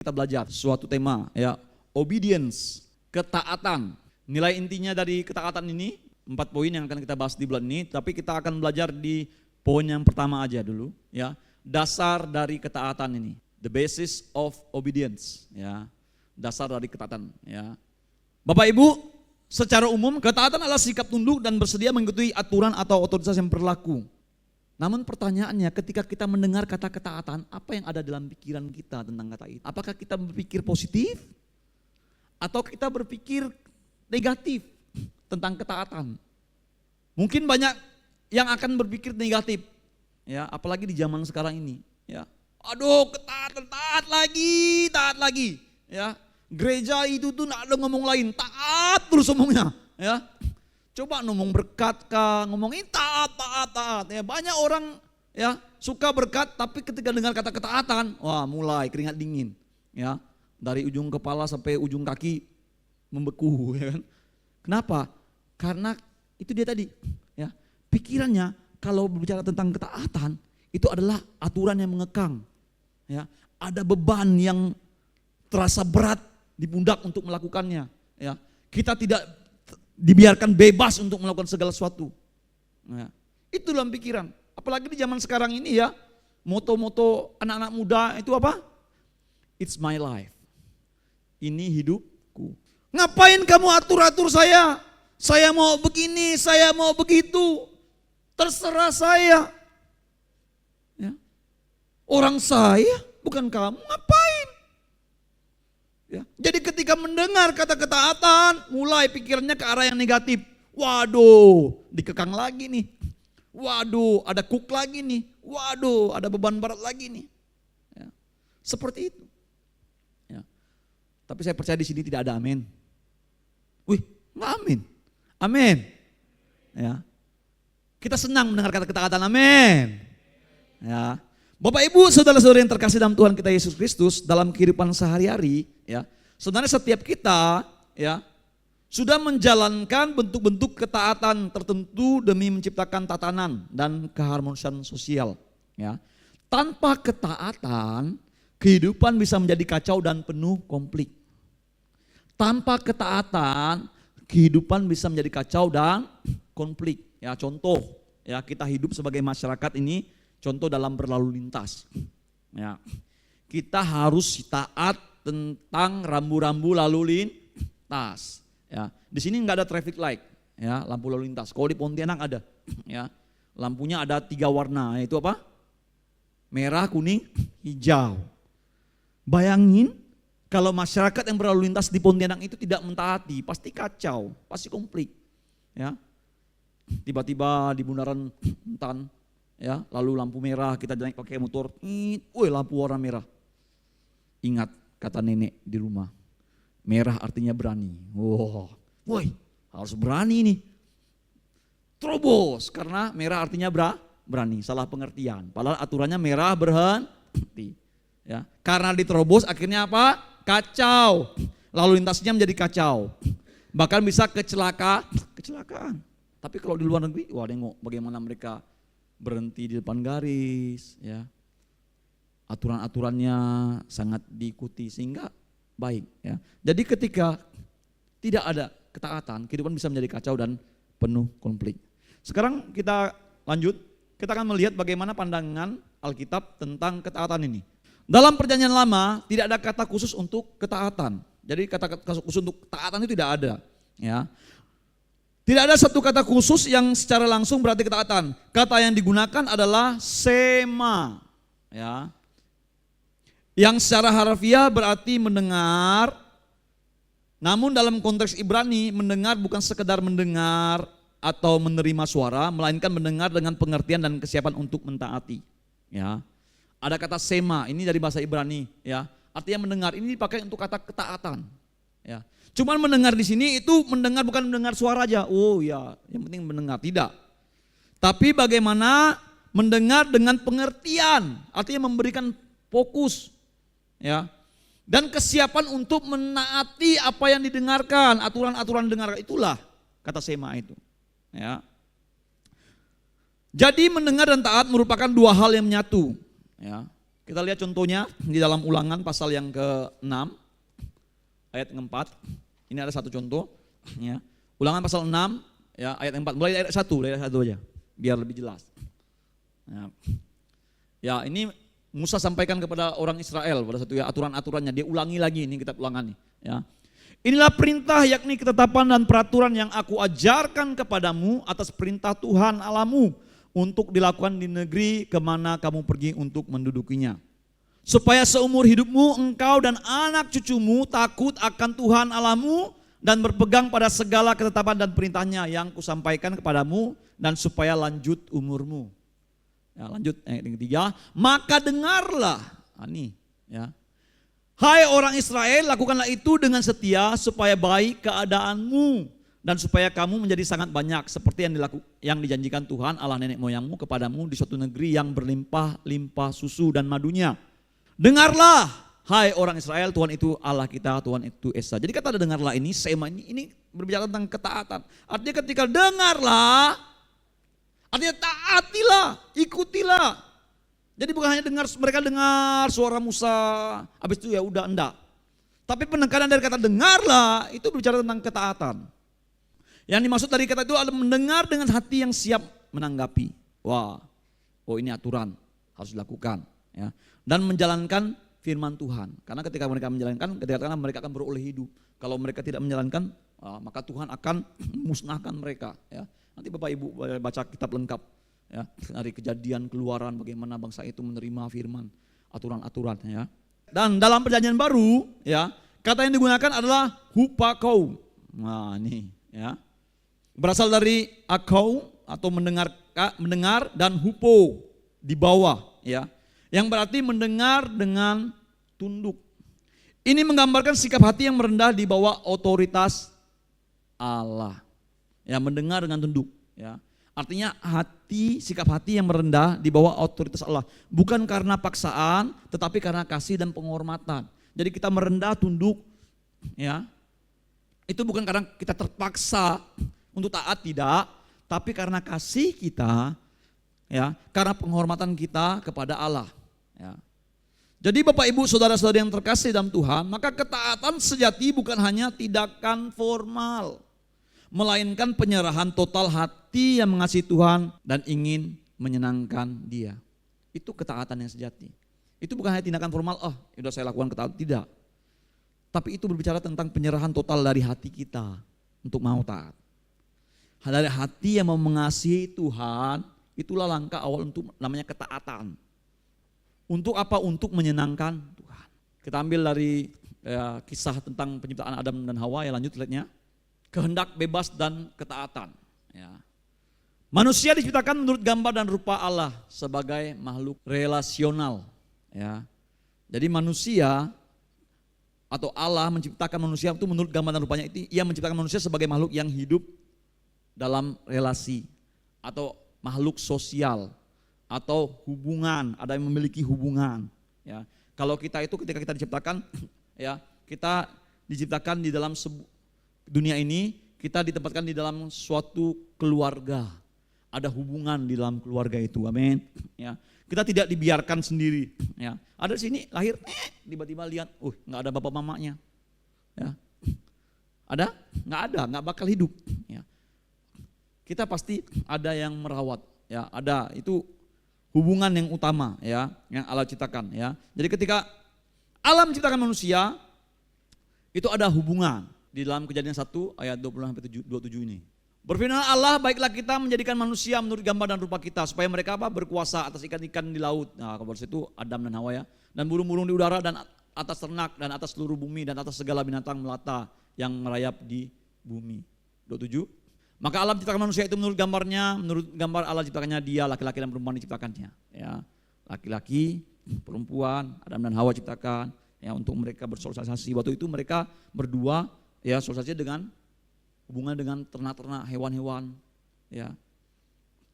Kita belajar suatu tema ya, obedience, ketaatan. Nilai intinya dari ketaatan ini 4 poin yang akan kita bahas di bulan ini, tapi kita akan belajar di poin yang pertama aja dulu ya. Dasar dari ketaatan ini, the basis of obedience ya. Dasar dari ketaatan ya. Bapak Ibu, secara umum ketaatan adalah sikap tunduk dan bersedia mengikuti aturan atau otoritas yang berlaku. Namun pertanyaannya, ketika kita mendengar kata ketaatan, apa yang ada dalam pikiran kita tentang kata itu? Apakah kita berpikir positif atau kita berpikir negatif tentang ketaatan? Mungkin banyak yang akan berpikir negatif, ya, apalagi di zaman sekarang ini. Ya, aduh, ketaatan, taat lagi, ya. Gereja itu tuh nggak ada ngomong lain, taat terus ngomongnya, ya. Coba ngomong berkat kah, ngomongin taat. Ya, banyak orang ya suka berkat, tapi ketika dengar kata ketaatan, wah mulai keringat dingin. Ya, dari ujung kepala sampai ujung kaki membeku. Ya kan? Kenapa? Karena itu dia tadi. Ya, pikirannya kalau berbicara tentang ketaatan itu adalah aturan yang mengekang. Ya, ada beban yang terasa berat di pundak untuk melakukannya. Ya, kita tidak dibiarkan bebas untuk melakukan segala sesuatu. Nah, itu dalam pikiran. Apalagi di zaman sekarang ini ya, moto-moto anak-anak muda itu apa? It's my life. Ini hidupku. Ngapain kamu atur-atur saya? Saya mau begini, saya mau begitu. Terserah saya. Ya. Orang saya, bukan kamu, ngapain? Ya. Jadi ketika mendengar kata ketaatan, mulai pikirannya ke arah yang negatif. Waduh, dikekang lagi nih. Waduh, ada kuk lagi nih. Waduh, ada beban berat lagi nih. Ya. Seperti itu. Ya. Tapi saya percaya di sini tidak ada amin. Wih, nggak amin. Amin. Ya. Kita senang mendengar kata ketaatan, amin. Ya. Bapak Ibu, saudara-saudara yang terkasih dalam Tuhan kita Yesus Kristus, dalam kehidupan sehari-hari, ya, sebenarnya setiap kita, ya, sudah menjalankan bentuk-bentuk ketaatan tertentu demi menciptakan tatanan dan keharmonisan sosial. Ya. Tanpa ketaatan, kehidupan bisa menjadi kacau dan penuh konflik. Tanpa ketaatan, kehidupan bisa menjadi kacau dan konflik. Ya, contoh, ya, kita hidup sebagai masyarakat ini. Contoh dalam berlalu lintas, ya, kita harus taat tentang rambu-rambu lalu lintas. Ya, di sini nggak ada traffic light, ya, lampu lalu lintas. Kalau di Pontianak ada, ya, lampunya ada 3 warna, itu apa? Merah, kuning, hijau. Bayangin kalau masyarakat yang berlalu lintas di Pontianak itu tidak mentaati, pasti kacau, pasti konflik. Ya, tiba-tiba di bundaran Intan. Ya, lalu lampu merah, kita naik pakai motor, lampu warna merah. Ingat kata nenek di rumah, merah artinya berani. Woi, harus berani nih. Terobos, karena merah artinya berani, salah pengertian. Padahal aturannya merah berhenti. Ya, karena diterobos akhirnya apa? Kacau. Lalu lintasnya menjadi kacau. Bahkan bisa kecelakaan. Tapi kalau di luar negeri, wah nengok bagaimana mereka berhenti di depan garis, ya. Aturan-aturannya sangat diikuti sehingga baik, ya. Jadi ketika tidak ada ketaatan, kehidupan bisa menjadi kacau dan penuh konflik. Sekarang kita lanjut, kita akan melihat bagaimana pandangan Alkitab tentang ketaatan ini. Dalam Perjanjian Lama tidak ada kata khusus untuk ketaatan. Jadi kata khusus untuk ketaatan itu tidak ada, ya. Tidak ada satu kata khusus yang secara langsung berarti ketaatan. Kata yang digunakan adalah sema, ya, yang secara harfiah berarti mendengar. Namun dalam konteks Ibrani, mendengar bukan sekedar mendengar atau menerima suara, melainkan mendengar dengan pengertian dan kesiapan untuk mentaati. Ya, ada kata sema, ini dari bahasa Ibrani, ya, artinya mendengar. Ini dipakai untuk kata ketaatan. Ya. Cuman mendengar di sini itu mendengar bukan mendengar suara aja. Oh ya, yang penting mendengar, tidak. Tapi bagaimana mendengar dengan pengertian, artinya memberikan fokus, ya. Dan kesiapan untuk menaati apa yang didengarkan, aturan-aturan dengarkan, itulah kata sema itu, ya. Jadi mendengar dan taat merupakan 2 hal yang menyatu, ya. Kita lihat contohnya di dalam Ulangan pasal yang ke-6 ayat yang ke-4. Ini ada satu contoh ya. Ulangan pasal 6 ya ayat yang 4. Mulai dari ayat 1 aja biar lebih jelas. Ya, ini Musa sampaikan kepada orang Israel pada satu ya aturan-aturannya, dia ulangi lagi ini kitab Ulangan nih ya. Inilah perintah yakni ketetapan dan peraturan yang aku ajarkan kepadamu atas perintah Tuhan Allahmu untuk dilakukan di negeri kemana kamu pergi untuk mendudukinya. Supaya seumur hidupmu engkau dan anak cucumu takut akan Tuhan Allahmu dan berpegang pada segala ketetapan dan perintahnya yang kusampaikan kepadamu dan supaya lanjut umurmu. Ya, lanjut ayat yang ketiga, maka dengarlah, ini ya. Hai orang Israel, lakukanlah itu dengan setia supaya baik keadaanmu dan supaya kamu menjadi sangat banyak seperti yang dijanjikan Tuhan Allah nenek moyangmu kepadamu di suatu negeri yang berlimpah-limpah susu dan madunya. Dengarlah, hai orang Israel, Tuhan itu Allah kita, Tuhan itu Esa. Jadi kata dengarlah ini, sema ini berbicara tentang ketaatan. Artinya ketika dengarlah, artinya taatilah, ikutilah. Jadi bukan hanya mereka dengar suara Musa, habis itu ya udah enggak. Tapi penekanan dari kata dengarlah itu berbicara tentang ketaatan. Yang dimaksud dari kata itu adalah mendengar dengan hati yang siap menanggapi. Wah, oh ini aturan harus dilakukan. Ya. Dan menjalankan firman Tuhan. Karena ketika mereka menjalankan, mereka akan beroleh hidup. Kalau mereka tidak menjalankan, maka Tuhan akan musnahkan mereka. Ya. Nanti Bapak Ibu baca kitab lengkap. Ya, dari Kejadian, Keluaran, bagaimana bangsa itu menerima firman, aturan-aturan ya. Dan dalam perjanjian baru ya, kata yang digunakan adalah hupakau. Nah, ini ya. Berasal dari akau atau mendengar dan hupo di bawah ya. Yang berarti mendengar dengan tunduk. Ini menggambarkan sikap hati yang merendah di bawah otoritas Allah. Ya, mendengar dengan tunduk ya. Artinya sikap hati yang merendah di bawah otoritas Allah. Bukan karena paksaan, tetapi karena kasih dan penghormatan. Jadi kita merendah, tunduk, ya. Itu bukan karena kita terpaksa untuk taat, tidak. Tapi karena kasih kita, ya, karena penghormatan kita kepada Allah. Ya. Jadi Bapak Ibu saudara-saudari yang terkasih dalam Tuhan, maka ketaatan sejati bukan hanya tindakan formal, melainkan penyerahan total hati yang mengasihi Tuhan dan ingin menyenangkan Dia. Itu ketaatan yang sejati. Itu bukan hanya tindakan formal, sudah saya lakukan ketaatan, tidak. Tapi itu berbicara tentang penyerahan total dari hati kita untuk mau taat. Dari hati yang mau mengasihi Tuhan, itulah langkah awal untuk namanya ketaatan. Untuk apa? Untuk menyenangkan Tuhan. Kita ambil dari kisah tentang penciptaan Adam dan Hawa, ya lanjut lihatnya. Kehendak bebas dan ketaatan. Ya. Manusia diciptakan menurut gambar dan rupa Allah sebagai makhluk relasional. Ya. Jadi manusia atau Allah menciptakan manusia itu menurut gambar dan rupanya, itu Ia menciptakan manusia sebagai makhluk yang hidup dalam relasi atau makhluk sosial atau hubungan, ada yang memiliki hubungan. Ya. Kalau kita itu ketika kita diciptakan, ya kita diciptakan di dalam dunia ini, kita ditempatkan di dalam suatu keluarga. Ada hubungan di dalam keluarga itu, amin. Ya, kita tidak dibiarkan sendiri. Ya, ada di sini lahir, tiba-tiba lihat, nggak ada bapak mamanya. Ya, ada? Nggak ada, nggak bakal hidup. Ya, kita pasti ada yang merawat. Ya, ada itu hubungan yang utama, ya, yang Allah ciptakan. Ya, jadi ketika Allah menciptakan manusia, itu ada hubungan. Di dalam Kejadian 1 ayat 26-27 ini. Berfirman Allah, baiklah kita menjadikan manusia menurut gambar dan rupa kita, supaya mereka berkuasa atas ikan-ikan di laut. Nah, kalau itu Adam dan Hawa ya. Dan burung-burung di udara dan atas ternak dan atas seluruh bumi dan atas segala binatang melata yang merayap di bumi. 27. Maka Allah menciptakan manusia itu menurut gambarnya, menurut gambar Allah ciptakannya dia, laki-laki dan perempuan diciptakannya. Ya, laki-laki, perempuan, Adam dan Hawa ciptakan. Ya, untuk mereka bersosialisasi. Waktu itu mereka berdua ya sosialisasi dengan hubungan dengan ternak-ternak, hewan-hewan, ya.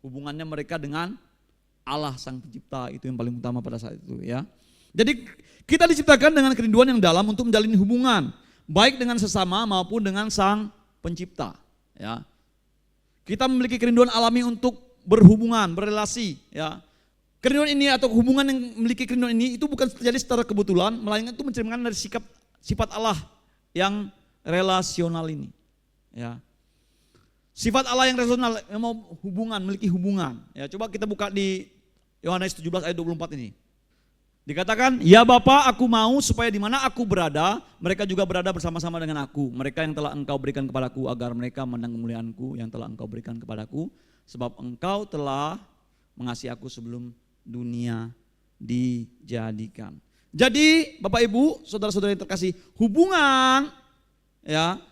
Hubungannya mereka dengan Allah sang pencipta, itu yang paling utama pada saat itu, ya. Jadi kita diciptakan dengan kerinduan yang dalam untuk menjalin hubungan, baik dengan sesama maupun dengan sang pencipta, ya. Kita memiliki kerinduan alami untuk berhubungan, berrelasi, ya. Kerinduan ini atau hubungan yang memiliki kerinduan ini itu bukan terjadi secara kebetulan, melainkan itu mencerminkan dari sifat Allah yang relasional ini. Ya. Sifat Allah yang relasional, yang mau hubungan, memiliki hubungan. Ya, coba kita buka di Yohanes 17 ayat 24 ini. Dikatakan, ya Bapa, aku mau supaya di mana aku berada, mereka juga berada bersama-sama dengan aku. Mereka yang telah engkau berikan kepadaku, agar mereka menanggung kemuliaanku yang telah engkau berikan kepadaku. Sebab engkau telah mengasihi aku sebelum dunia dijadikan. Jadi Bapak Ibu, saudara-saudara yang terkasih, hubungan ya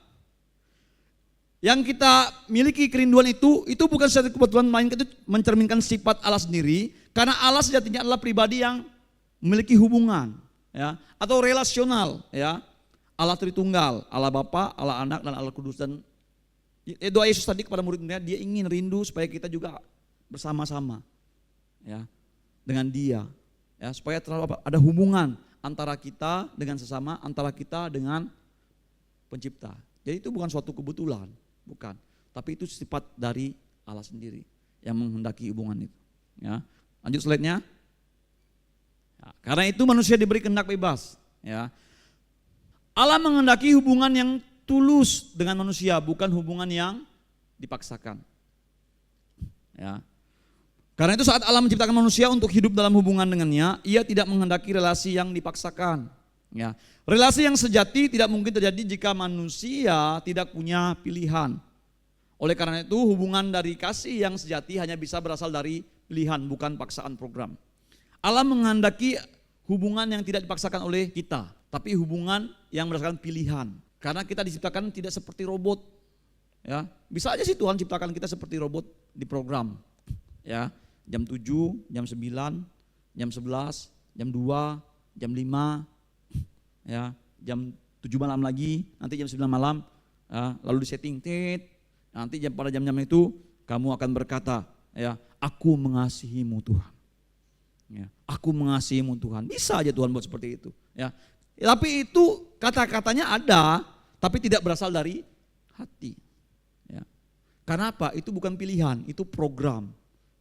yang kita miliki kerinduan itu bukan sesuatu kebetulan, melainkan itu mencerminkan sifat Allah sendiri. Karena Allah sejatinya adalah pribadi yang memiliki hubungan ya atau relasional ya. Allah Tritunggal, Allah Bapa, Allah Anak dan Allah Kudus. Dan doa Yesus tadi kepada murid-muridnya, dia ingin rindu supaya kita juga bersama-sama ya dengan dia ya, supaya ada hubungan antara kita dengan sesama, antara kita dengan pencipta. Jadi itu bukan suatu kebetulan, bukan, tapi itu sifat dari Allah sendiri yang menghendaki hubungan itu ya. Lanjut slide-nya ya, karena itu manusia diberi kehendak bebas ya. Allah menghendaki hubungan yang tulus dengan manusia, bukan hubungan yang dipaksakan ya. Karena itu saat Allah menciptakan manusia untuk hidup dalam hubungan dengannya, ia tidak menghendaki relasi yang dipaksakan. Ya. Relasi yang sejati tidak mungkin terjadi jika manusia tidak punya pilihan. Oleh karena itu hubungan dari kasih yang sejati hanya bisa berasal dari pilihan, bukan paksaan program. Allah menghendaki hubungan yang tidak dipaksakan oleh kita, tapi hubungan yang berdasarkan pilihan. Karena kita diciptakan tidak seperti robot. Ya. Bisa aja sih Tuhan ciptakan kita seperti robot di program. Ya. Jam 7, jam 9, jam 11, jam 2, jam 5, ya, jam 7 malam lagi, nanti jam 9 malam, ya, lalu disetting, nanti pada jam-jam itu kamu akan berkata, ya, aku mengasihimu Tuhan, ya, aku mengasihimu Tuhan. Bisa aja Tuhan buat seperti itu, ya. Tapi itu kata-katanya ada, tapi tidak berasal dari hati, ya. Karena apa? Itu bukan pilihan, itu program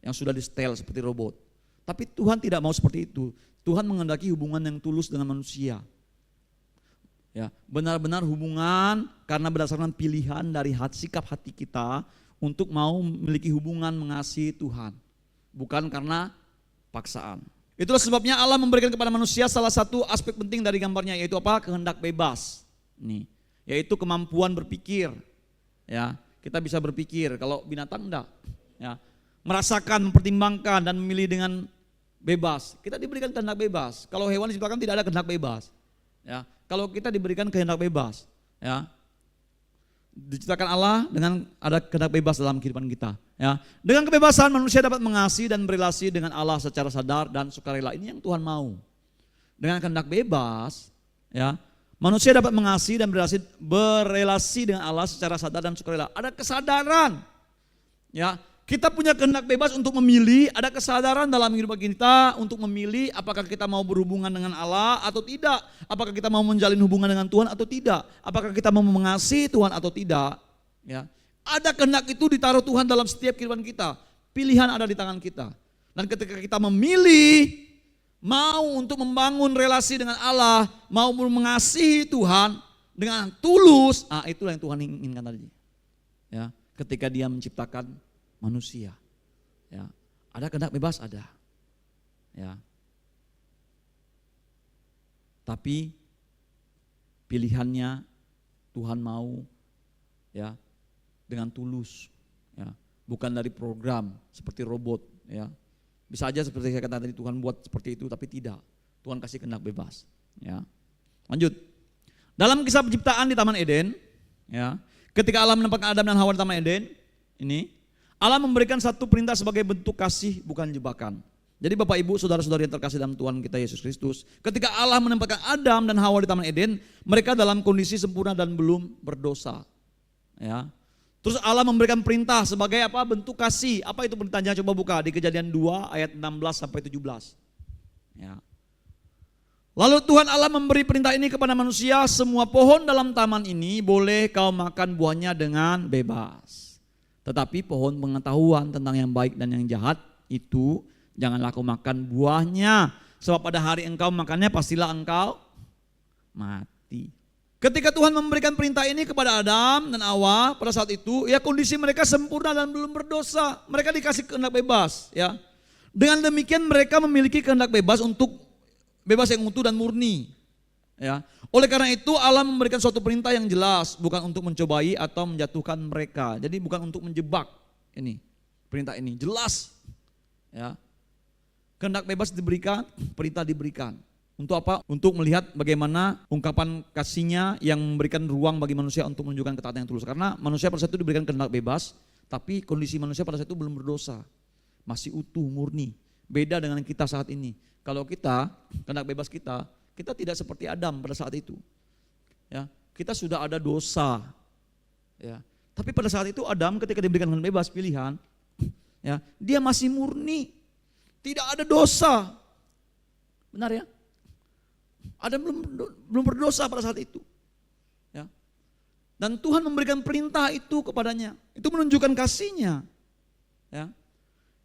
yang sudah di-setel seperti robot. Tapi Tuhan tidak mau seperti itu. Tuhan menghendaki hubungan yang tulus dengan manusia. Ya, benar-benar hubungan karena berdasarkan pilihan dari sikap hati kita untuk mau memiliki hubungan mengasihi Tuhan. Bukan karena paksaan. Itulah sebabnya Allah memberikan kepada manusia salah satu aspek penting dari gambarnya, yaitu apa? Kehendak bebas. Nih, yaitu kemampuan berpikir. Ya, kita bisa berpikir, kalau binatang enggak. Ya, merasakan, mempertimbangkan dan memilih dengan bebas. Kita diberikan kehendak bebas. Kalau hewan diciptakan tidak ada kehendak bebas. Ya, kalau kita diberikan kehendak bebas, ya. Diciptakan Allah dengan ada kehendak bebas dalam kehidupan kita, ya. Dengan kebebasan manusia dapat mengasihi dan berelasi dengan Allah secara sadar dan sukarela. Ini yang Tuhan mau. Dengan kehendak bebas, ya, manusia dapat mengasihi dan berelasi dengan Allah secara sadar dan sukarela. Ada kesadaran, ya. Kita punya kehendak bebas untuk memilih, ada kesadaran dalam hidup kita untuk memilih apakah kita mau berhubungan dengan Allah atau tidak, apakah kita mau menjalin hubungan dengan Tuhan atau tidak, apakah kita mau mengasihi Tuhan atau tidak. Ya. Ada kehendak itu ditaruh Tuhan dalam setiap kehidupan kita, pilihan ada di tangan kita. Dan ketika kita memilih, mau untuk membangun relasi dengan Allah, mau mengasihi Tuhan dengan tulus, itulah yang Tuhan inginkan tadi. Ya. Ketika Dia menciptakan manusia, ya, ada kehendak bebas, ada, ya, tapi pilihannya Tuhan mau, ya, dengan tulus, ya, bukan dari program seperti robot, ya. Bisa aja seperti saya katakan tadi Tuhan buat seperti itu, tapi tidak, Tuhan kasih kehendak bebas, ya. Lanjut, dalam kisah penciptaan di Taman Eden, ya, ketika Allah menempatkan Adam dan Hawa di Taman Eden, ini Allah memberikan satu perintah sebagai bentuk kasih, bukan jebakan. Jadi Bapak Ibu, saudara-saudari yang terkasih dalam Tuhan kita Yesus Kristus, ketika Allah menempatkan Adam dan Hawa di Taman Eden, mereka dalam kondisi sempurna dan belum berdosa. Ya. Terus Allah memberikan perintah sebagai apa? Bentuk kasih. Apa itu perintahnya? Coba buka di Kejadian 2 ayat 16 sampai 17. Ya. Lalu Tuhan Allah memberi perintah ini kepada manusia, semua pohon dalam taman ini boleh kau makan buahnya dengan bebas. Tetapi pohon pengetahuan tentang yang baik dan yang jahat itu Janganlah kau makan buahnya, sebab pada hari engkau makannya pastilah engkau mati. Ketika Tuhan memberikan perintah ini kepada Adam dan Hawa pada saat itu, ya kondisi mereka sempurna dan belum berdosa. Mereka dikasih kehendak bebas, ya. Dengan demikian mereka memiliki kehendak bebas untuk bebas yang utuh dan murni. Ya. Oleh karena itu Allah memberikan suatu perintah yang jelas, bukan untuk mencobai atau menjatuhkan mereka. Jadi bukan untuk menjebak ini. Perintah ini jelas. Ya. Kehendak bebas diberikan, perintah diberikan. Untuk apa? Untuk melihat bagaimana ungkapan kasihnya yang memberikan ruang bagi manusia untuk menunjukkan ketaatan yang tulus. Karena manusia pada saat itu diberikan kehendak bebas, tapi kondisi manusia pada saat itu belum berdosa. Masih utuh, murni. Beda dengan kita saat ini. Kalau kita, kehendak bebas kita tidak seperti Adam pada saat itu. Ya, kita sudah ada dosa. Ya. Tapi pada saat itu Adam ketika diberikan kehendak bebas pilihan, ya, dia masih murni. Tidak ada dosa. Benar ya? Adam belum berdosa pada saat itu. Ya. Dan Tuhan memberikan perintah itu kepadanya. Itu menunjukkan kasih-Nya. Ya.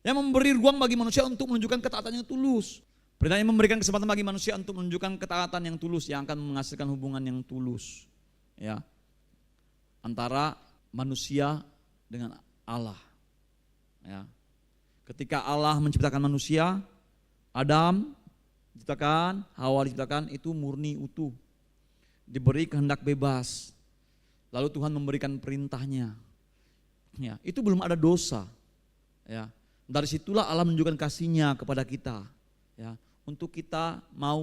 Yang memberi ruang bagi manusia untuk menunjukkan ketaatan yang tulus. Perintahnya memberikan kesempatan bagi manusia untuk menunjukkan ketaatan yang tulus yang akan menghasilkan hubungan yang tulus, ya, antara manusia dengan Allah. Ya. Ketika Allah menciptakan manusia, Adam diciptakan, Hawa diciptakan, itu murni utuh, diberi kehendak bebas. Lalu Tuhan memberikan perintahnya. Ya, itu belum ada dosa. Ya. Dari situlah Allah menunjukkan kasih-Nya kepada kita. Ya. Untuk kita mau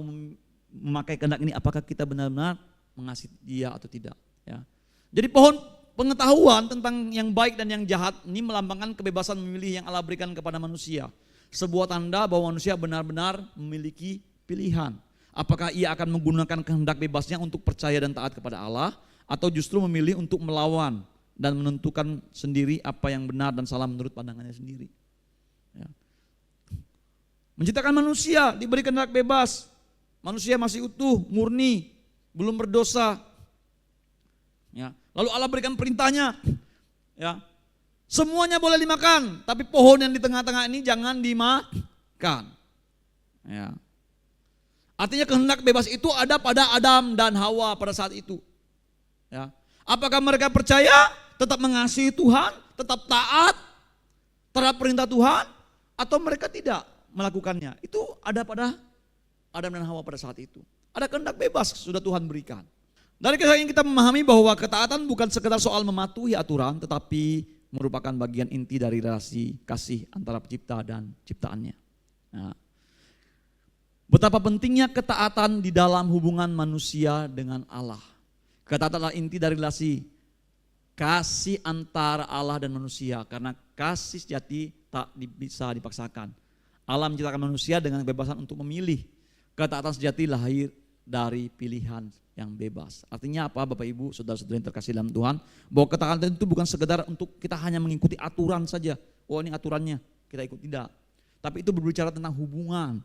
memakai kehendak ini, apakah kita benar-benar mengasihi Dia atau tidak. Ya. Jadi pohon pengetahuan tentang yang baik dan yang jahat ini melambangkan kebebasan memilih yang Allah berikan kepada manusia. Sebuah tanda bahwa manusia benar-benar memiliki pilihan. Apakah ia akan menggunakan kehendak bebasnya untuk percaya dan taat kepada Allah, atau justru memilih untuk melawan dan menentukan sendiri apa yang benar dan salah menurut pandangannya sendiri. Ya. Menciptakan manusia, diberi kehendak bebas. Manusia masih utuh, murni, belum berdosa. Ya. Lalu Allah berikan perintahnya. Ya. Semuanya boleh dimakan, tapi pohon yang di tengah-tengah ini jangan dimakan. Ya. Artinya kehendak bebas itu ada pada Adam dan Hawa pada saat itu. Ya. Apakah mereka percaya, tetap mengasihi Tuhan, tetap taat terhadap perintah Tuhan, atau mereka tidak melakukannya? Itu ada pada Adam dan Hawa pada saat itu. Ada kehendak bebas sudah Tuhan berikan. Dari kisah ini kita memahami bahwa ketaatan bukan sekedar soal mematuhi aturan, tetapi merupakan bagian inti dari relasi kasih antara pencipta dan ciptaannya. Nah, betapa pentingnya ketaatan di dalam hubungan manusia dengan Allah. Ketaatan adalah inti dari relasi kasih antara Allah dan manusia, karena kasih sejati tak bisa dipaksakan. Allah menciptakan manusia dengan kebebasan untuk memilih. Ketaatan sejati lahir dari pilihan yang bebas. Artinya apa Bapak Ibu, saudara-saudara yang terkasih dalam Tuhan, bahwa ketaatan itu bukan sekedar untuk kita hanya mengikuti aturan saja. Oh ini aturannya, kita ikut, tidak. Tapi itu berbicara tentang hubungan.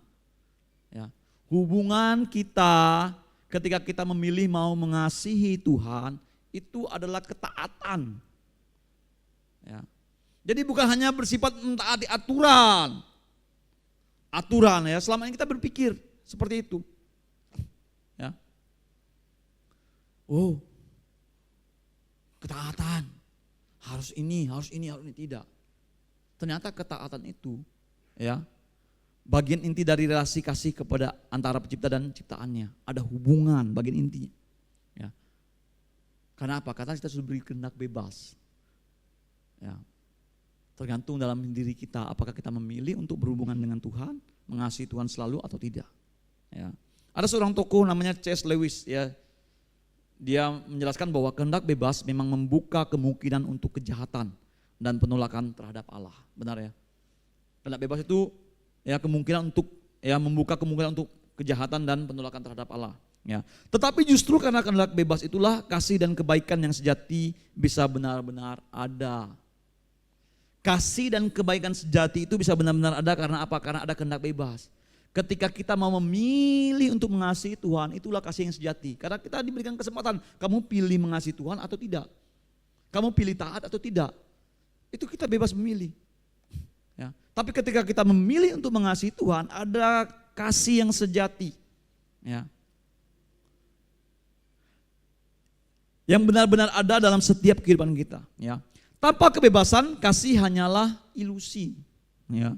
Ya. Hubungan kita ketika kita memilih mau mengasihi Tuhan, itu adalah ketaatan. Ya. Jadi bukan hanya bersifat mentaati aturan. Aturan ya, selama ini kita berpikir seperti itu. Ya. Oh, ketaatan, harus ini, tidak. Ternyata ketaatan itu ya bagian inti dari relasi kasih kepada antara pencipta dan ciptaannya. Ada hubungan bagian intinya. Ya. Karena apa? Karena kita sudah beri kehendak bebas. Ya. Tergantung dalam diri kita, apakah kita memilih untuk berhubungan dengan Tuhan, mengasihi Tuhan selalu atau tidak. Ya. Ada seorang tokoh namanya C.S. Lewis, ya. Dia menjelaskan bahwa kehendak bebas memang membuka kemungkinan untuk kejahatan dan penolakan terhadap Allah. Benar ya? Kehendak bebas itu ya kemungkinan untuk ya membuka kemungkinan untuk kejahatan dan penolakan terhadap Allah. Ya. Tetapi justru karena kehendak bebas itulah kasih dan kebaikan yang sejati bisa benar-benar ada. Kasih dan kebaikan sejati itu bisa benar-benar ada karena apa? Karena ada kehendak bebas. Ketika kita mau memilih untuk mengasihi Tuhan, itulah kasih yang sejati. Karena kita diberikan kesempatan, kamu pilih mengasihi Tuhan atau tidak. Kamu pilih taat atau tidak. Itu kita bebas memilih. Ya. Tapi ketika kita memilih untuk mengasihi Tuhan, ada kasih yang sejati. Ya. Yang benar-benar ada dalam setiap kehidupan kita. Ya. Tanpa kebebasan, kasih hanyalah ilusi. Ya.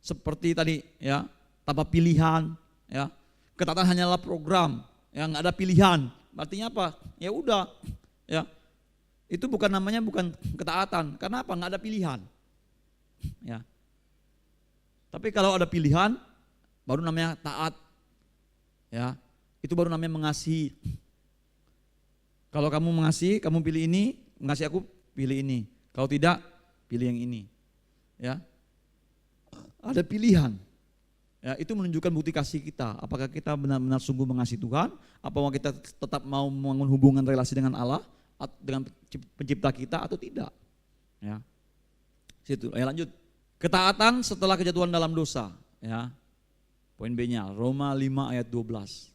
Seperti tadi, ya, tanpa pilihan. Ya. Ketaatan hanyalah program, yang nggak ada pilihan. Artinya apa? Ya udah, ya. Itu namanya bukan ketaatan. Karena apa? Nggak ada pilihan. Ya. Tapi kalau ada pilihan, baru namanya taat. Ya, itu baru namanya mengasihi. Kalau kamu mengasihi, kamu pilih ini, mengasihi aku, pilih ini. Kalau tidak, pilih yang ini. Ya, ada pilihan. Ya, itu menunjukkan bukti kasih kita. Apakah kita benar-benar sungguh mengasihi Tuhan? Apakah kita tetap mau membangun hubungan relasi dengan Allah, dengan pencipta kita atau tidak? Ya, situ. Ayo lanjut. Ketaatan setelah kejatuhan dalam dosa, ya. Poin B-nya, Roma 5 ayat 12.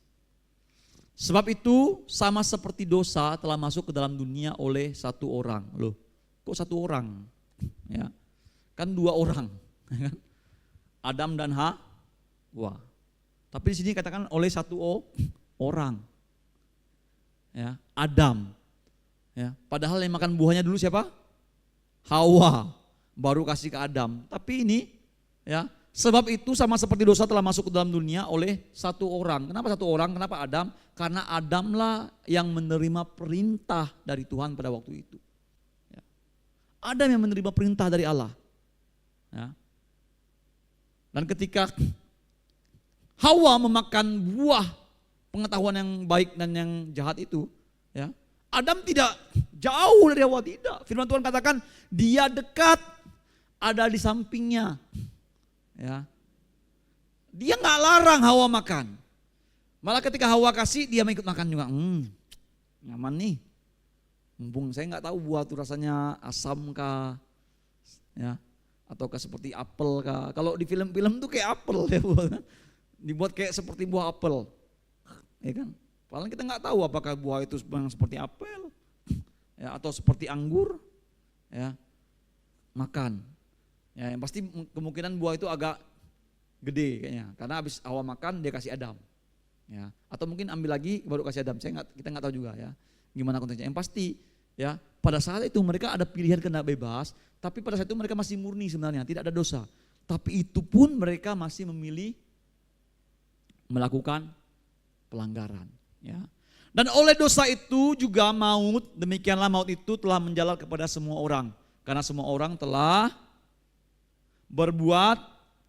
Sebab itu sama seperti dosa telah masuk ke dalam dunia oleh satu orang. Loh, kok satu orang? Ya. Kan dua orang, ya kan? Adam dan Hawa. Tapi di sini katakan oleh satu orang. Ya, Adam. Ya, padahal yang makan buahnya dulu siapa? Hawa. Baru kasih ke Adam. Tapi ini, ya, sebab itu sama seperti dosa telah masuk ke dalam dunia oleh satu orang. Kenapa satu orang? Kenapa Adam? Karena Adamlah yang menerima perintah dari Tuhan pada waktu itu. Ya. Adam yang menerima perintah dari Allah. Ya. Dan ketika Hawa memakan buah pengetahuan yang baik dan yang jahat itu, ya, Adam tidak jauh dari Hawa, tidak. Firman Tuhan katakan dia dekat, ada di sampingnya. Ya. Dia nggak larang Hawa makan. Malah ketika Hawa kasih, dia mau ikut makan juga. Nyaman nih. Mumpung saya nggak tahu buah itu rasanya asam kah, ya, ataukah seperti apel kah. Kalau di film-film tuh kayak apel ya, dibuat kayak seperti buah apel, ya kan. Padahal kita nggak tahu apakah buah itu seperti apel, ya, atau seperti anggur, ya, makan. Ya, yang pasti kemungkinan buah itu agak gede kayaknya, karena habis Hawa makan dia kasih Adam, ya, atau mungkin ambil lagi baru kasih Adam. Kita nggak tahu juga ya, gimana konteksnya. Yang pasti, ya, pada saat itu mereka ada pilihan kena bebas, tapi pada saat itu mereka masih murni sebenarnya, tidak ada dosa. Tapi itu pun mereka masih memilih melakukan pelanggaran. Ya. Dan oleh dosa itu juga maut, demikianlah maut itu telah menjalar kepada semua orang. Karena semua orang telah berbuat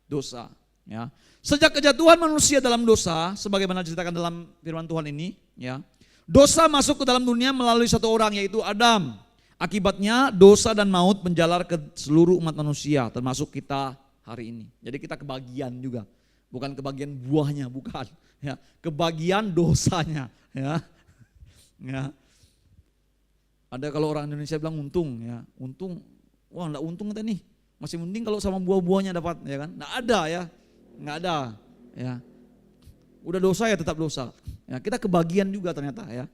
dosa. Ya. Sejak kejatuhan manusia dalam dosa, sebagaimana diceritakan dalam firman Tuhan ini, ya, dosa masuk ke dalam dunia melalui satu orang, yaitu Adam. Akibatnya dosa dan maut menjalar ke seluruh umat manusia, termasuk kita hari ini. Jadi kita kebagian juga, bukan kebagian buahnya, bukan. Ya, kebagian dosanya. Ya, ya. Ada kalau orang Indonesia bilang untung, ya, untung, wah enggak untung kita nih. Masih mending kalau sama buah-buahnya dapat, ya kan? Nggak ada ya, nggak ada, ya. Udah dosa ya tetap dosa. Ya, kita kebagian juga ternyata ya.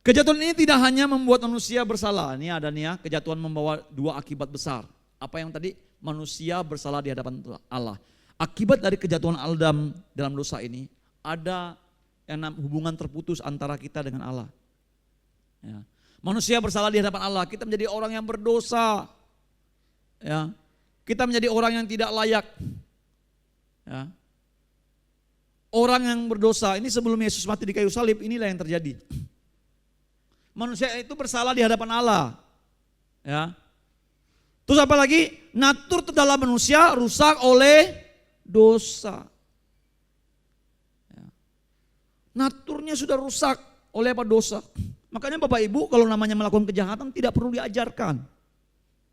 Kejatuhan ini tidak hanya membuat manusia bersalah. Ini ada nih ya, kejatuhan membawa dua akibat besar. Apa yang tadi? Manusia bersalah di hadapan Allah. Akibat dari kejatuhan Adam dalam dosa ini, ada yang hubungan terputus antara kita dengan Allah. Ya. Manusia bersalah di hadapan Allah, kita menjadi orang yang berdosa. Ya, kita menjadi orang yang tidak layak. Ya. Orang yang berdosa, ini sebelum Yesus mati di kayu salib, inilah yang terjadi. Manusia itu bersalah di hadapan Allah. Ya. Terus apa lagi? Natur terdalam manusia rusak oleh dosa. Ya. Naturnya sudah rusak oleh apa? Dosa. Makanya Bapak Ibu kalau namanya melakukan kejahatan tidak perlu diajarkan.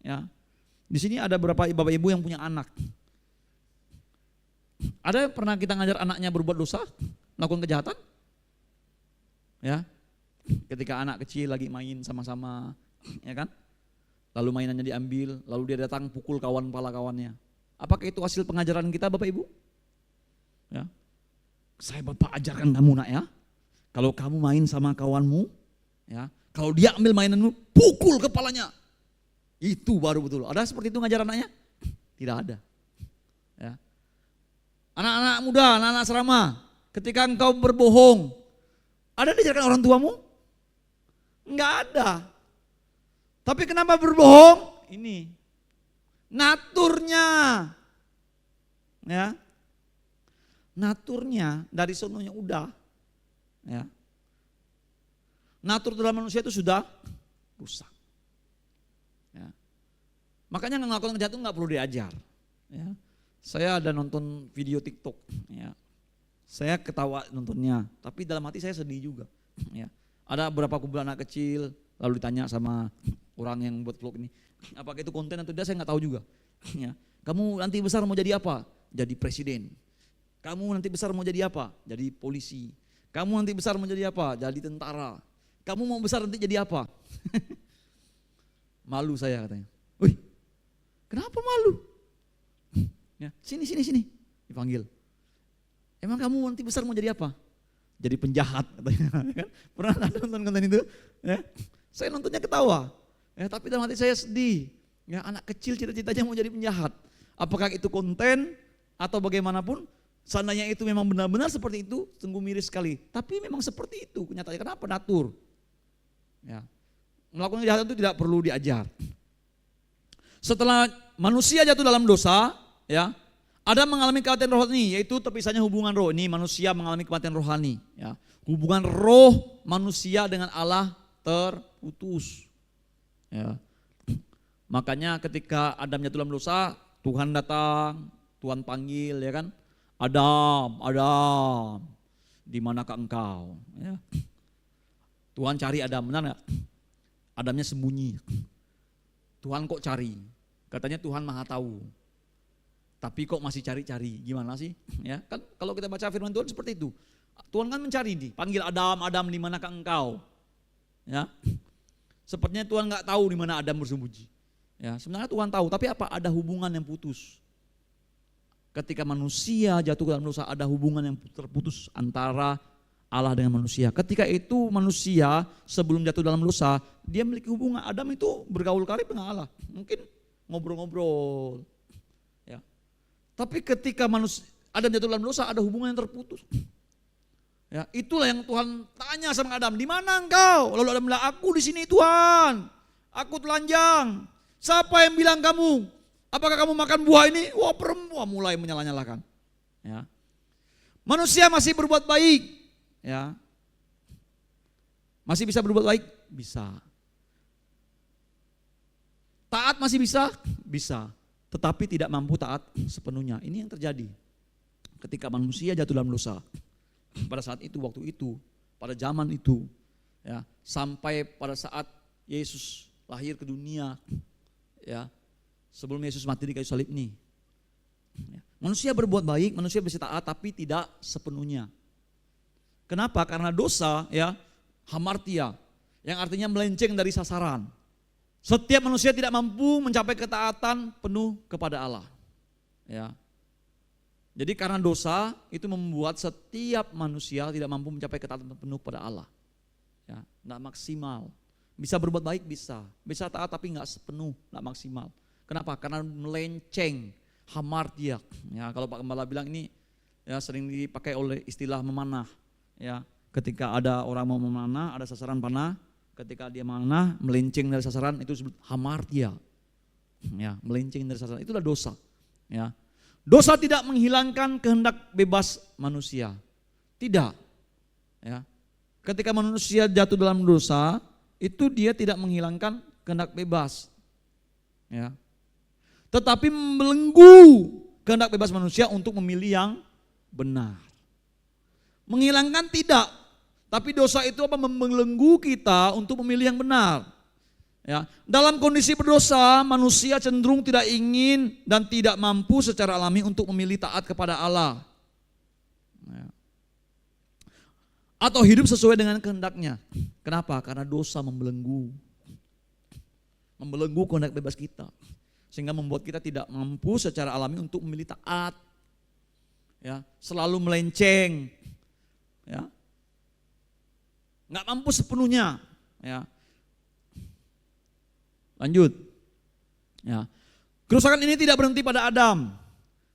Ya. Di sini ada beberapa Bapak Ibu yang punya anak. Ada yang pernah kita ngajar anaknya berbuat dosa, melakukan kejahatan? Ya. Ketika anak kecil lagi main sama-sama, ya kan? Lalu mainannya diambil, lalu dia datang pukul pala kawannya. Apakah itu hasil pengajaran kita Bapak Ibu? Ya. Saya Bapak ajarkan kamu nak ya. Kalau kamu main sama kawanmu, ya, kalau dia ambil mainanmu, pukul kepalanya. Itu baru betul. Ada seperti itu ngajar anaknya? Tidak ada. Ya. Anak-anak muda, anak-anak asrama, ketika engkau berbohong, ada diajarkan orang tuamu? Enggak ada. Tapi kenapa berbohong? Ini naturnya. Ya. Naturnya dari sononya udah. Ya. Natur dalam manusia itu sudah rusak. Ya. Makanya ngelakuin kejahatan nggak perlu diajar. Ya. Saya ada nonton video TikTok. Ya. Saya ketawa nontonnya, tapi dalam hati saya sedih juga. Ya. Ada beberapa kumpulan anak kecil, lalu ditanya sama orang yang buat vlog ini, apakah itu konten atau tidak saya nggak tahu juga. Ya. Kamu nanti besar mau jadi apa? Jadi presiden. Kamu nanti besar mau jadi apa? Jadi polisi. Kamu nanti besar mau jadi apa? Jadi tentara. Kamu mau besar nanti jadi apa? Malu saya katanya. Wih, kenapa malu? Ya, sini, dipanggil. Emang kamu nanti besar mau jadi apa? Jadi penjahat katanya. Pernah ada nonton konten itu? Ya, saya nontonnya ketawa. Ya, tapi dalam hati saya sedih. Ya, anak kecil cita-citanya mau jadi penjahat. Apakah itu konten atau bagaimanapun? Seandainya itu memang benar-benar seperti itu, sungguh miris sekali. Tapi memang seperti itu kenyataannya. Kenapa? Natur. Ya. Melakukan kejahatan itu tidak perlu diajar. Setelah manusia jatuh dalam dosa, ya, Adam mengalami kematian rohani, yaitu terpisahnya hubungan roh. Ini manusia mengalami kematian rohani. Ya. Hubungan roh manusia dengan Allah terputus. Ya. Makanya ketika Adam jatuh dalam dosa, Tuhan datang, Tuhan panggil, ya kan? Adam, di manakah engkau? Ya. Tuhan cari Adam, benar nggak? Adamnya sembunyi. Tuhan kok cari? Katanya Tuhan maha tahu. Tapi kok masih cari-cari? Gimana sih? Ya kan kalau kita baca firman Tuhan seperti itu. Tuhan kan mencari nih, panggil Adam, di manakah engkau? Ya. Sepertinya Tuhan nggak tahu di mana Adam bersembunyi. Ya, sebenarnya Tuhan tahu, tapi apa? Ada hubungan yang putus. Ketika manusia jatuh ke dalam dosa, ada hubungan yang terputus antara Allah dengan manusia. Ketika itu manusia sebelum jatuh dalam dosa, dia memiliki hubungan. Adam itu bergaul karib dengan Allah. Mungkin ngobrol-ngobrol. Ya. Tapi ketika Adam jatuh dalam dosa, ada hubungan yang terputus. Ya, itulah yang Tuhan tanya sama Adam, di mana engkau? Lalu Adam bilang, aku di sini Tuhan. Aku telanjang. Siapa yang bilang kamu? Apakah kamu makan buah ini? Wah, perempuan mulai menyala-nyalakan. Ya. Manusia masih berbuat baik. Ya. Masih bisa berbuat baik? Bisa. Taat masih bisa? Bisa. Tetapi tidak mampu taat sepenuhnya. Ini yang terjadi ketika manusia jatuh dalam dosa. Pada saat itu, waktu itu, pada zaman itu, ya, sampai pada saat Yesus lahir ke dunia, ya, sebelum Yesus mati di kayu salib ini. Ya. Manusia berbuat baik, manusia bisa taat, tapi tidak sepenuhnya. Kenapa? Karena dosa, ya, hamartia, yang artinya melenceng dari sasaran. Setiap manusia tidak mampu mencapai ketaatan penuh kepada Allah. Ya. Jadi karena dosa itu membuat setiap manusia tidak mampu mencapai ketaatan penuh kepada Allah. Ya, tidak maksimal. Bisa berbuat baik bisa taat tapi nggak sepenuh, nggak maksimal. Kenapa? Karena melenceng, hamartia. Ya, kalau Pak Gembala bilang ini, ya, sering dipakai oleh istilah memanah. Ya, ketika ada orang mau memanah, ada sasaran panah, ketika dia memanah, melenceng dari sasaran, itu disebut hamartia. Ya, melenceng dari sasaran, itulah dosa. Ya. Dosa tidak menghilangkan kehendak bebas manusia. Tidak. Ya. Ketika manusia jatuh dalam dosa, itu dia tidak menghilangkan kehendak bebas. Ya. Tetapi membelenggu kehendak bebas manusia untuk memilih yang benar. Menghilangkan tidak, tapi dosa itu apa? Membelenggu kita untuk memilih yang benar. Ya, dalam kondisi berdosa, manusia cenderung tidak ingin dan tidak mampu secara alami untuk memilih taat kepada Allah. Ya. Atau hidup sesuai dengan kehendaknya. Kenapa? Karena dosa membelenggu kehendak bebas kita. Sehingga membuat kita tidak mampu secara alami untuk memilih taat. Ya, selalu melenceng. Ya. Nggak mampu sepenuhnya. Ya. Lanjut. Ya. Kerusakan ini tidak berhenti pada Adam.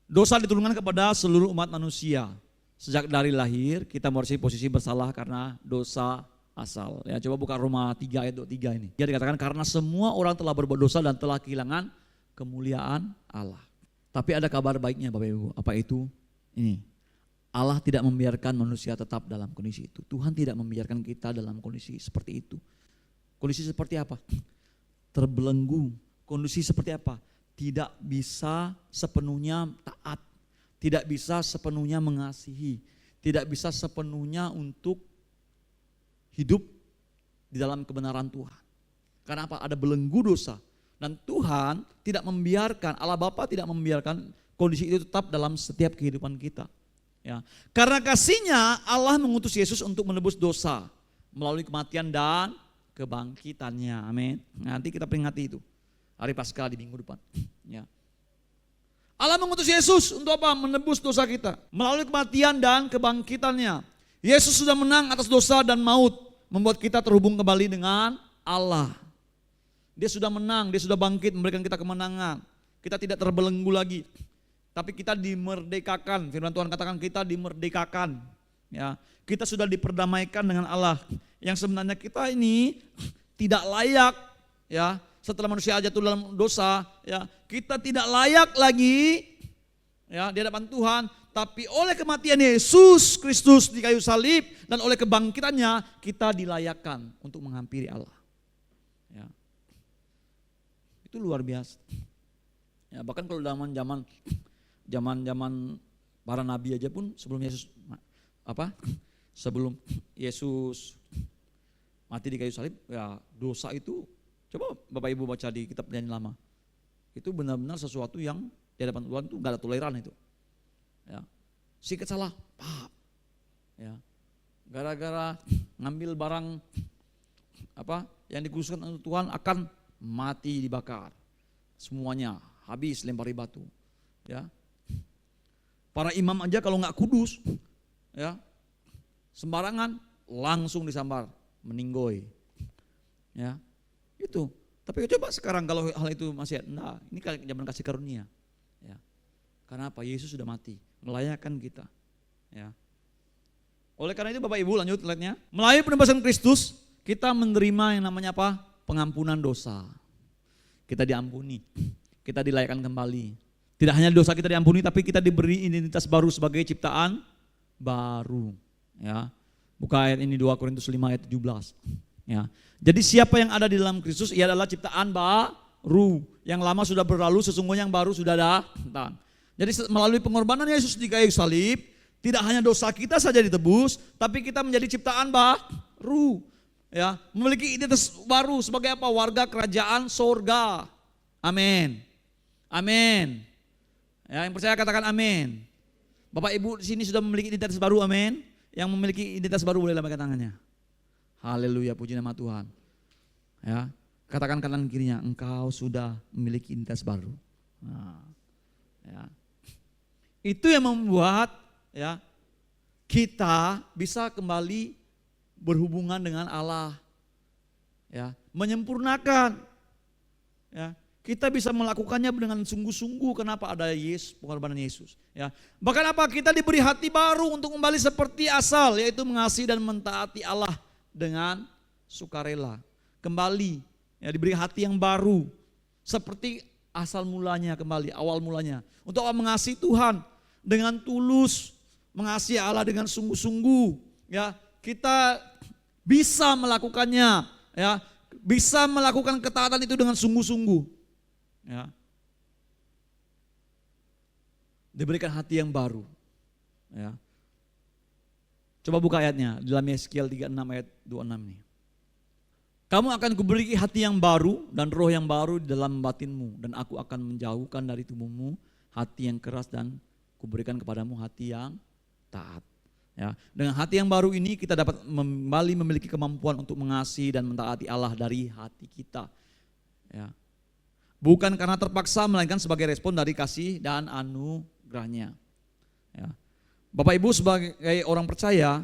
Dosa diturunkan kepada seluruh umat manusia. Sejak dari lahir kita memiliki posisi bersalah karena dosa asal. Ya, coba buka Roma 3 ayat 23 ini. Dia dikatakan karena semua orang telah berbuat dosa dan telah kehilangan kemuliaan Allah. Tapi ada kabar baiknya Bapak Ibu. Apa itu? Ini. Allah tidak membiarkan manusia tetap dalam kondisi itu. Tuhan tidak membiarkan kita dalam kondisi seperti itu. Kondisi seperti apa? Terbelenggu. Kondisi seperti apa? Tidak bisa sepenuhnya taat, tidak bisa sepenuhnya mengasihi, tidak bisa sepenuhnya untuk hidup di dalam kebenaran Tuhan. Karena apa? Ada belenggu dosa. Dan Tuhan tidak membiarkan, Allah Bapa tidak membiarkan kondisi itu tetap dalam setiap kehidupan kita. Ya. Karena kasihnya Allah mengutus Yesus untuk menebus dosa melalui kematian dan kebangkitannya. Amin. Nanti kita peringati itu. Hari Paskah di minggu depan. Ya. Allah mengutus Yesus untuk apa? Menebus dosa kita. Melalui kematian dan kebangkitannya. Yesus sudah menang atas dosa dan maut. Membuat kita terhubung kembali dengan Allah. Dia sudah menang, dia sudah bangkit memberikan kita kemenangan. Kita tidak terbelenggu lagi. Tapi kita dimerdekakan. Firman Tuhan katakan kita dimerdekakan. Ya. Kita sudah diperdamaikan dengan Allah. Yang sebenarnya kita ini tidak layak. Ya. Setelah manusia jatuh dalam dosa, ya, kita tidak layak lagi ya di hadapan Tuhan, tapi oleh kematian Yesus Kristus di kayu salib dan oleh kebangkitannya kita dilayakkan untuk menghampiri Allah. Ya. Itu luar biasa. Ya, bahkan kalau zaman para nabi aja pun sebelum Yesus mati di kayu salib, ya dosa itu. Coba Bapak Ibu baca di kitab Perjanjian Lama. Itu benar-benar sesuatu yang di hadapan Tuhan itu gak ada toleran itu. Ya. Sikit salah, pap. Ya. Gara-gara ngambil barang yang dikhususkan untuk Tuhan akan mati dibakar. Semuanya habis lempari batu. Ya. Para imam aja kalau nggak kudus, ya sembarangan langsung disambar, meninggoy. Ya. Itu. Tapi coba sekarang kalau hal itu masih ada, nah ini zaman kasih karunia. Ya. Karena apa? Yesus sudah mati, melayakkan kita. Ya. Oleh karena itu Bapak Ibu lanjut lihatnya. Melalui penebusan Kristus kita menerima yang namanya apa? Pengampunan dosa. Kita diampuni, kita dilayakkan kembali. Tidak hanya dosa kita diampuni, tapi kita diberi identitas baru sebagai ciptaan baru. Ya. Buka ayat ini 2 Korintus 5 ayat 17. Ya. Jadi siapa yang ada di dalam Kristus ia adalah ciptaan baru. Yang lama sudah berlalu, sesungguhnya yang baru sudah datang. Jadi melalui pengorbanan Yesus di kayu salib, tidak hanya dosa kita saja ditebus, tapi kita menjadi ciptaan baru. Ya, memiliki identitas baru sebagai apa? Warga kerajaan sorga. Amin. Amin. Ya, yang percaya katakan amin. Bapak Ibu di sini sudah memiliki identitas baru, amin. Yang memiliki identitas baru boleh lambaikan tangannya. Haleluya, puji nama Tuhan. Ya, katakan kanan kirinya, engkau sudah memiliki identitas baru. Nah, ya. Itu yang membuat ya kita bisa kembali berhubungan dengan Allah. Ya, menyempurnakan. Ya, kita bisa melakukannya dengan sungguh-sungguh. Kenapa? Ada Yesus, pengorbanan Yesus. Ya, bahkan apa? Kita diberi hati baru untuk kembali seperti asal, yaitu mengasihi dan mentaati Allah dengan sukarela. Kembali, ya, diberi hati yang baru, seperti asal mulanya kembali, awal mulanya. Untuk mengasihi Tuhan dengan tulus, mengasihi Allah dengan sungguh-sungguh. Ya, kita bisa melakukannya, ya, bisa melakukan ketaatan itu dengan sungguh-sungguh. Ya. Diberikan hati yang baru. Ya. Coba buka ayatnya, dalam Yeskiel 36 ayat 26 nih. Kamu akan kuberi hati yang baru dan roh yang baru di dalam batinmu. Dan aku akan menjauhkan dari tubuhmu hati yang keras dan kuberikan kepadamu hati yang taat. Ya, dengan hati yang baru ini kita dapat kembali memiliki kemampuan untuk mengasihi dan mentaati Allah dari hati kita. Ya. Bukan karena terpaksa, melainkan sebagai respon dari kasih dan anugerahnya. Ya. Bapak Ibu sebagai orang percaya,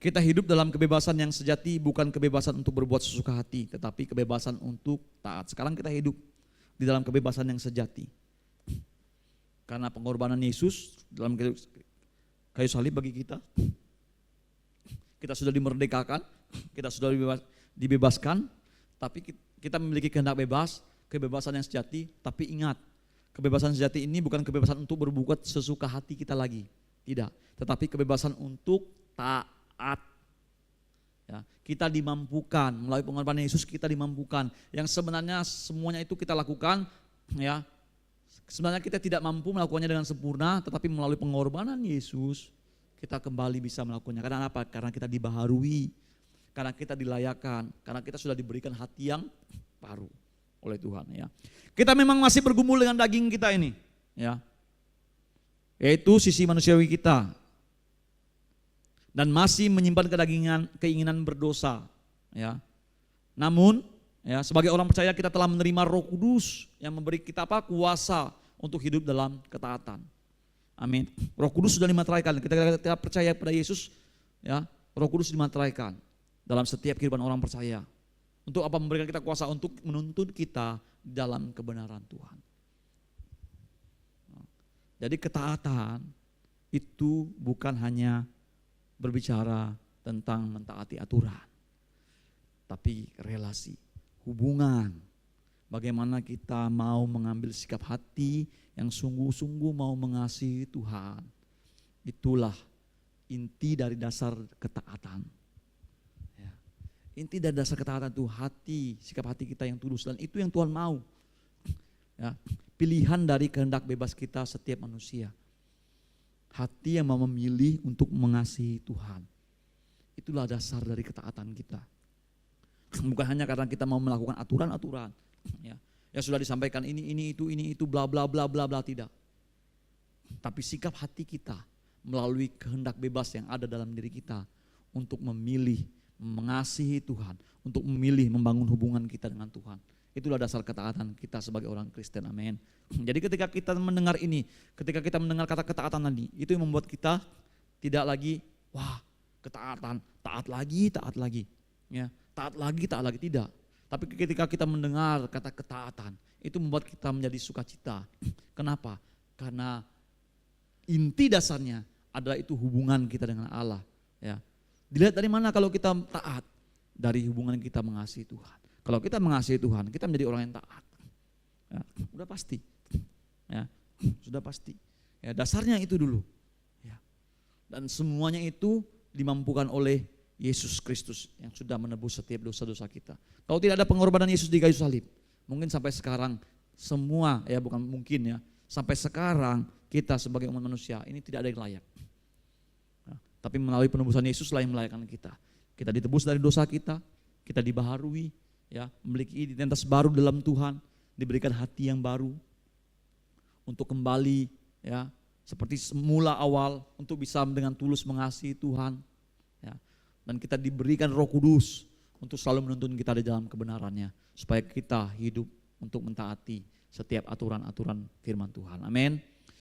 kita hidup dalam kebebasan yang sejati, bukan kebebasan untuk berbuat sesuka hati, tetapi kebebasan untuk taat. Sekarang kita hidup di dalam kebebasan yang sejati. Karena pengorbanan Yesus dalam kayu salib bagi kita, kita sudah dimerdekakan, kita sudah dibebaskan, tapi kita memiliki kehendak bebas, kebebasan yang sejati. Tapi ingat, kebebasan sejati ini bukan kebebasan untuk berbuat sesuka hati kita lagi, tidak. Tetapi kebebasan untuk taat. Ya, kita dimampukan melalui pengorbanan Yesus, kita dimampukan. Yang sebenarnya semuanya itu kita lakukan, ya. Sebenarnya kita tidak mampu melakukannya dengan sempurna, tetapi melalui pengorbanan Yesus kita kembali bisa melakukannya. Karena apa? Karena kita dibaharui, karena kita dilayakan, karena kita sudah diberikan hati yang baru oleh Tuhan. Ya, kita memang masih bergumul dengan daging kita ini, ya, yaitu sisi manusiawi kita. Dan masih menyimpan keinginan berdosa, ya. Namun, ya, sebagai orang percaya kita telah menerima Roh Kudus yang memberi kita apa? Kuasa untuk hidup dalam ketaatan. Amin. Roh Kudus sudah dimateraikan. Kita percaya pada Yesus, ya, Roh Kudus dimateraikan dalam setiap kehidupan orang percaya. Untuk apa? Memberikan kita kuasa untuk menuntun kita dalam kebenaran Tuhan. Jadi ketaatan itu bukan hanya berbicara tentang mentaati aturan, tapi relasi, hubungan. Bagaimana kita mau mengambil sikap hati yang sungguh-sungguh mau mengasihi Tuhan. Itulah inti dari dasar ketaatan. Ya. Inti dari dasar ketaatan itu hati, sikap hati kita yang tulus, dan itu yang Tuhan mau. Ya. Pilihan dari kehendak bebas kita setiap manusia. Hati yang mau memilih untuk mengasihi Tuhan. Itulah dasar dari ketaatan kita. Bukan hanya karena kita mau melakukan aturan-aturan, ya, yang sudah disampaikan ini itu bla bla bla bla bla, tidak. Tapi sikap hati kita melalui kehendak bebas yang ada dalam diri kita untuk memilih mengasihi Tuhan, untuk memilih membangun hubungan kita dengan Tuhan. Itulah dasar ketaatan kita sebagai orang Kristen, amin. Jadi ketika kita mendengar ini, ketika kita mendengar kata ketaatan tadi, itu yang membuat kita tidak lagi, wah, ketaatan, taat lagi, ya, taat lagi, tidak. Tapi ketika kita mendengar kata ketaatan, itu membuat kita menjadi sukacita. Kenapa? Karena inti dasarnya adalah itu hubungan kita dengan Allah. Ya. Dilihat dari mana kalau kita taat? Dari hubungan kita mengasihi Tuhan. Kalau kita mengasihi Tuhan, kita menjadi orang yang taat. Ya, udah pasti. Ya, sudah pasti. Ya, dasarnya itu dulu. Ya. Dan semuanya itu dimampukan oleh Yesus Kristus yang sudah menebus setiap dosa-dosa kita. Kalau tidak ada pengorbanan Yesus di kayu salib, mungkin sampai sekarang semua, ya bukan mungkin ya, sampai sekarang kita sebagai umat manusia ini tidak ada yang layak. Ya, tapi melalui penebusan Yesus lah yang melayakkan kita. Kita ditebus dari dosa kita dibaharui, ya, memiliki identitas baru dalam Tuhan, diberikan hati yang baru untuk kembali, ya, seperti semula awal, untuk bisa dengan tulus mengasihi Tuhan, ya. Dan kita diberikan Roh Kudus untuk selalu menuntun kita di dalam kebenarannya, supaya kita hidup untuk mentaati setiap aturan-aturan firman Tuhan. Amin.